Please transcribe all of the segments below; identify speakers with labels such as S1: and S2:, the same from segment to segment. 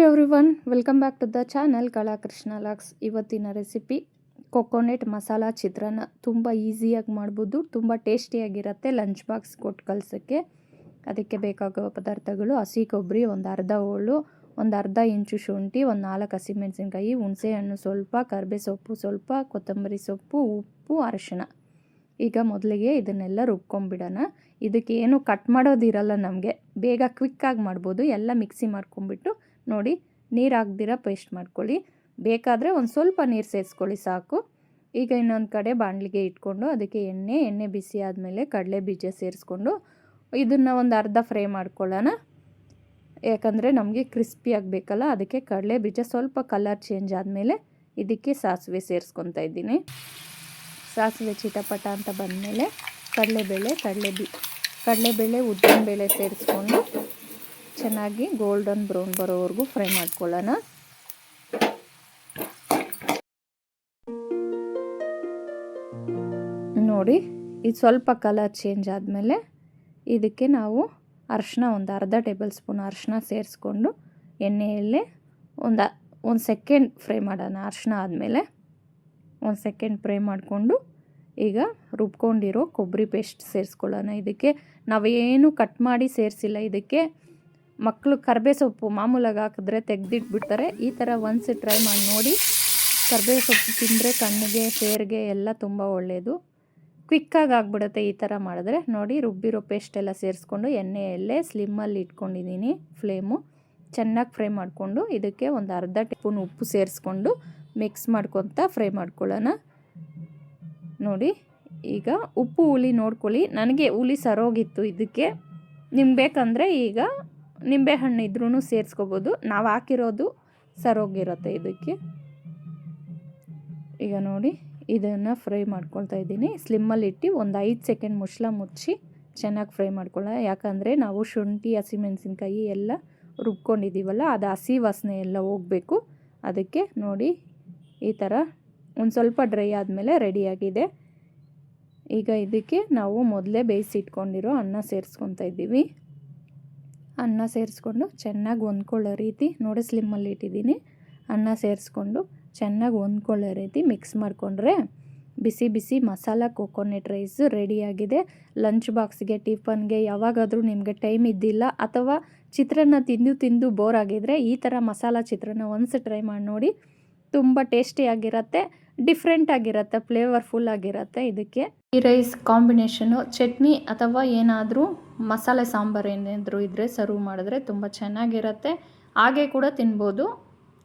S1: Everyone, welcome back to the channel Kalakrishna logs. ಇವತ್ತಿನ recipe coconut masala chitranna. ತುಂಬ ಈಸಿಯಾಗಿ ಮಾಡ್ಬೋದು, ತುಂಬ ಟೇಸ್ಟಿಯಾಗಿರುತ್ತೆ. ಲಂಚ್ ಬಾಕ್ಸ್ ಕೊಟ್ಟು ಕಳ್ಸೋಕ್ಕೆ. ಅದಕ್ಕೆ ಬೇಕಾಗುವ ಪದಾರ್ಥಗಳು: ಹಸಿ ಕೊಬ್ಬರಿ ಒಂದು ಅರ್ಧ ಹೋಳು, ಒಂದು ಅರ್ಧ ಇಂಚು ಶುಂಠಿ, ಒಂದು 4 ಹಸಿಮೆಣಸಿನ್ಕಾಯಿ, ಹುಣಸೆಹಣ್ಣು ಸ್ವಲ್ಪ, ಕರಿಬೇವು ಸೊಪ್ಪು ಸ್ವಲ್ಪ, ಕೊತ್ತಂಬರಿ ಸೊಪ್ಪು, ಉಪ್ಪು, ಅರಿಶಿಣ. ಈಗ ಮೊದಲಿಗೆ ಇದನ್ನೆಲ್ಲ ರುಬ್ಕೊಂಬಿಡೋಣ. ಇದಕ್ಕೆ ಏನು ಕಟ್ ಮಾಡೋದಿರಲ್ಲ, ನಮಗೆ ಬೇಗ ಕ್ವಿಕ್ಕಾಗಿ ಮಾಡ್ಬೋದು. ಎಲ್ಲ ಮಿಕ್ಸಿ ಮಾಡ್ಕೊಂಬಿಟ್ಟು ನೋಡಿ, ನೀರು ಹಾಕ್ದಿರ ಪೇಸ್ಟ್ ಮಾಡ್ಕೊಳ್ಳಿ. ಬೇಕಾದರೆ ಒಂದು ಸ್ವಲ್ಪ ನೀರು ಸೇರಿಸ್ಕೊಳ್ಳಿ ಸಾಕು. ಈಗ ಇನ್ನೊಂದು ಕಡೆ ಬಾಣಲಿಗೆ ಇಟ್ಕೊಂಡು ಅದಕ್ಕೆ ಎಣ್ಣೆ ಬಿಸಿ ಆದಮೇಲೆ ಕಡಲೆ ಬೀಜ ಸೇರಿಸ್ಕೊಂಡು ಇದನ್ನು ಒಂದು ಅರ್ಧ ಫ್ರೈ ಮಾಡ್ಕೊಳ್ಳೋಣ. ಯಾಕಂದರೆ ನಮಗೆ ಕ್ರಿಸ್ಪಿ ಆಗಬೇಕಲ್ಲ, ಅದಕ್ಕೆ ಕಡಲೆ ಬೀಜ ಸ್ವಲ್ಪ ಕಲರ್ ಚೇಂಜ್ ಆದಮೇಲೆ ಇದಕ್ಕೆ ಸಾಸಿವೆ ಸೇರಿಸ್ಕೊತಾ ಇದ್ದೀನಿ. ಸಾಸಿವೆ ಚಿಟಪಟ ಅಂತ ಬಂದಮೇಲೆ ಕಡಲೆಬೇಳೆ ಉದ್ದಿನಬೇಳೆ ಸೇರಿಸ್ಕೊಂಡು ಚೆನ್ನಾಗಿ ಗೋಲ್ಡನ್ ಬ್ರೌನ್ ಬರೋವರೆಗೂ ಫ್ರೈ ಮಾಡ್ಕೊಳ್ಳೋಣ. ನೋಡಿ, ಇದು ಸ್ವಲ್ಪ ಕಲರ್ ಚೇಂಜ್ ಆದಮೇಲೆ ಇದಕ್ಕೆ ನಾವು ಅರಿಶಿನ ಒಂದು ಅರ್ಧ ಟೇಬಲ್ ಸ್ಪೂನ್ ಅರಿಶಿನ ಸೇರಿಸ್ಕೊಂಡು ಎಣ್ಣೆಯಲ್ಲೇ ಒಂದು ಸೆಕೆಂಡ್ ಫ್ರೈ ಮಾಡೋಣ. ಅರಿಶಿನ ಆದಮೇಲೆ ಒಂದು ಸೆಕೆಂಡ್ ಫ್ರೈ ಮಾಡಿಕೊಂಡು ಈಗ ರುಬ್ಕೊಂಡಿರೋ ಕೊಬ್ಬರಿ ಪೇಸ್ಟ್ ಸೇರಿಸ್ಕೊಳ್ಳೋಣ. ಇದಕ್ಕೆ ನಾವೇನು ಕಟ್ ಮಾಡಿ ಸೇರಿಸಿಲ್ಲ. ಇದಕ್ಕೆ ಮಕ್ಕಳು ಕರಿಬೇವು ಸೊಪ್ಪು ಮಾಮೂಲಾಗಿ ಹಾಕಿದ್ರೆ ತೆಗೆದಿಟ್ಬಿಡ್ತಾರೆ. ಈ ಥರ ಒಂದ್ಸಿ ಟ್ರೈ ಮಾಡಿ ನೋಡಿ. ಕರಿಬೇವು ಸೊಪ್ಪು ತಿಂದರೆ ಕಣ್ಣಿಗೆ, ಹೇರ್ಗೆ ಎಲ್ಲ ತುಂಬ ಒಳ್ಳೆಯದು. ಕ್ವಿಕ್ಕಾಗಿ ಆಗಿಬಿಡುತ್ತೆ ಈ ಥರ ಮಾಡಿದ್ರೆ. ನೋಡಿ, ರುಬ್ಬಿರೋ ಪೇಸ್ಟ್ ಎಲ್ಲ ಸೇರಿಸ್ಕೊಂಡು ಎಣ್ಣೆಯಲ್ಲೇ ಸ್ಲಿಮ್ಮಲ್ಲಿ ಇಟ್ಕೊಂಡಿದ್ದೀನಿ ಫ್ಲೇಮು. ಚೆನ್ನಾಗಿ ಫ್ರೈ ಮಾಡಿಕೊಂಡು ಇದಕ್ಕೆ ಒಂದು ಅರ್ಧ ಟೀಸ್ಪೂನ್ ಉಪ್ಪು ಸೇರಿಸ್ಕೊಂಡು ಮಿಕ್ಸ್ ಮಾಡ್ಕೊತ ಫ್ರೈ ಮಾಡ್ಕೊಳ್ಳೋಣ. ನೋಡಿ, ಈಗ ಉಪ್ಪು ಹುಳಿ ನೋಡ್ಕೊಳ್ಳಿ. ನನಗೆ ಹುಳಿ ಸರೋಗಿತ್ತು. ಇದಕ್ಕೆ ನಿಮ್ಗೆ ಬೇಕಂದರೆ ಈಗ ನಿಂಬೆಹಣ್ಣು ಇದ್ರೂ ಸೇರಿಸ್ಕೋಬೋದು. ನಾವು ಹಾಕಿರೋದು ಸರೋಗಿರುತ್ತೆ ಇದಕ್ಕೆ. ಈಗ ನೋಡಿ, ಇದನ್ನು ಫ್ರೈ ಮಾಡ್ಕೊಳ್ತಾ ಇದ್ದೀನಿ. ಸ್ಲಿಮ್ಮಲ್ಲಿ ಇಟ್ಟು ಒಂದು 5 ಸೆಕೆಂಡ್ ಮುಚ್ಚಳ ಮುಚ್ಚಿ ಚೆನ್ನಾಗಿ ಫ್ರೈ ಮಾಡ್ಕೊಳ್ಳೋಣ. ಯಾಕಂದರೆ ನಾವು ಶುಂಠಿ, ಹಸಿಮೆಣಸಿನ್ಕಾಯಿ ಎಲ್ಲ ರುಬ್ಕೊಂಡಿದ್ದೀವಲ್ಲ, ಅದು ಹಸಿ ವಾಸನೆ ಎಲ್ಲ ಹೋಗಬೇಕು. ಅದಕ್ಕೆ ನೋಡಿ, ಈ ಥರ ಒಂದು ಸ್ವಲ್ಪ ಡ್ರೈ ಆದಮೇಲೆ ರೆಡಿಯಾಗಿದೆ. ಈಗ ಇದಕ್ಕೆ ನಾವು ಮೊದಲೇ ಬೇಯಿಸಿಟ್ಕೊಂಡಿರೋ ಅನ್ನ ಸೇರಿಸ್ಕೊತಾ ಇದ್ದೀವಿ. ಅನ್ನ ಸೇರಿಸ್ಕೊಂಡು ಚೆನ್ನಾಗಿ ಹೊಂದ್ಕೊಳ್ಳೋ ರೀತಿ ನೋಡಿ, ಸ್ಲಿಮ್ಮಲ್ಲಿ ಇಟ್ಟಿದ್ದೀನಿ. ಅನ್ನ ಸೇರಿಸ್ಕೊಂಡು ಚೆನ್ನಾಗಿ ಹೊಂದ್ಕೊಳ್ಳೋ ರೀತಿ ಮಿಕ್ಸ್ ಮಾಡಿಕೊಂಡ್ರೆ ಬಿಸಿ ಬಿಸಿ ಮಸಾಲ ಕೊಕೊನೆಟ್ ರೈಸ್ ರೆಡಿಯಾಗಿದೆ. ಲಂಚ್ ಬಾಕ್ಸ್ಗೆ, ಟಿಫನ್ಗೆ, ಯಾವಾಗಾದರೂ ನಿಮಗೆ ಟೈಮ್ ಇದ್ದಿಲ್ಲ ಅಥವಾ ಚಿತ್ರಾನ್ನ ತಿಂದು ಬೋರ್ ಆಗಿದ್ರೆ ಈ ಥರ ಮಸಾಲ ಚಿತ್ರಾನ್ನ ಒಂದ್ಸಲ ಟ್ರೈ ಮಾಡಿ ನೋಡಿ. ತುಂಬ ಟೇಸ್ಟಿಯಾಗಿರುತ್ತೆ, ಡಿಫ್ರೆಂಟ್ ಆಗಿರುತ್ತೆ, ಫ್ಲೇವರ್ಫುಲ್ ಆಗಿರುತ್ತೆ. ಇದಕ್ಕೆ ಈ ರೈಸ್ ಕಾಂಬಿನೇಷನು ಚಟ್ನಿ ಅಥವಾ ಏನಾದರೂ ಮಸಾಲೆ ಸಾಂಬಾರು ಏನಾದರೂ ಇದ್ದರೆ ಸರ್ವ್ ಮಾಡಿದ್ರೆ ತುಂಬ ಚೆನ್ನಾಗಿರುತ್ತೆ. ಹಾಗೆ ಕೂಡ ತಿನ್ಬೋದು,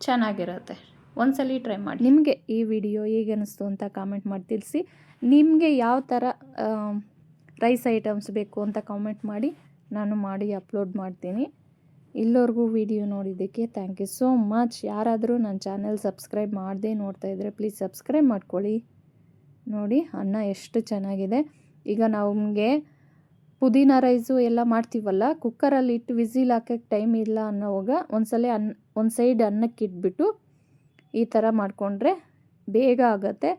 S1: ಚೆನ್ನಾಗಿರುತ್ತೆ. ಒಂದ್ಸಲ ಟ್ರೈ ಮಾಡಿ. ನಿಮಗೆ ಈ ವಿಡಿಯೋ ಹೇಗೆ ಅನ್ನಿಸ್ತು ಅಂತ ಕಾಮೆಂಟ್ ಮಾಡಿ ತಿಳಿಸಿ. ನಿಮಗೆ ಯಾವ ಥರ ರೈಸ್ ಐಟಮ್ಸ್ ಬೇಕು ಅಂತ ಕಾಮೆಂಟ್ ಮಾಡಿ, ನಾನು ಮಾಡಿ ಅಪ್ಲೋಡ್ ಮಾಡ್ತೀನಿ. ಇಲ್ಲವರೆಗೂ ವಿಡಿಯೋ ನೋಡಿದ್ದಕ್ಕೆ ಥ್ಯಾಂಕ್ ಯು ಸೋ ಮಚ್. ಯಾರಾದರೂ ನನ್ನ ಚಾನೆಲ್ ಸಬ್ಸ್ಕ್ರೈಬ್ ಮಾಡದೆ ನೋಡ್ತಾಯಿದ್ರೆ ಪ್ಲೀಸ್ ಸಬ್ಸ್ಕ್ರೈಬ್ ಮಾಡ್ಕೊಳ್ಳಿ. ನೋಡಿ, ಅನ್ನ ಎಷ್ಟು ಚೆನ್ನಾಗಿದೆ. ಈಗ ನಮಗೆ ಪುದೀನ ರೈಸು ಎಲ್ಲ ಮಾಡ್ತೀವಲ್ಲ, ಕುಕ್ಕರಲ್ಲಿ ಇಟ್ಟು ವಿಸಿಲ್ ಹಾಕೋಕ್ಕೆ ಟೈಮ್ ಇಲ್ಲ ಅನ್ನೋವಾಗ ಒಂದು ಸೈಡ್ ಅನ್ನಕ್ಕೆ ಇಟ್ಬಿಟ್ಟು ಈ ಥರ ಮಾಡಿಕೊಂಡ್ರೆ ಬೇಗ ಆಗುತ್ತೆ.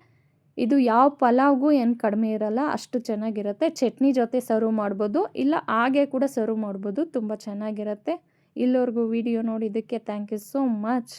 S1: ಇದು ಯಾವ ಪಲಾವ್ಗೂ ಏನು ಕಡಿಮೆ ಇರಲ್ಲ, ಅಷ್ಟು ಚೆನ್ನಾಗಿರುತ್ತೆ. ಚಟ್ನಿ ಜೊತೆ ಸರ್ವ್ ಮಾಡ್ಬೋದು, ಇಲ್ಲ ಹಾಗೆ ಕೂಡ ಸರ್ವ್ ಮಾಡ್ಬೋದು. ತುಂಬ ಚೆನ್ನಾಗಿರುತ್ತೆ. ಇಲ್ಲವರೆಗೂ ವಿಡಿಯೋ ನೋಡಿದ್ದಕ್ಕೆ ಥ್ಯಾಂಕ್ ಯು ಸೋ ಮಚ್.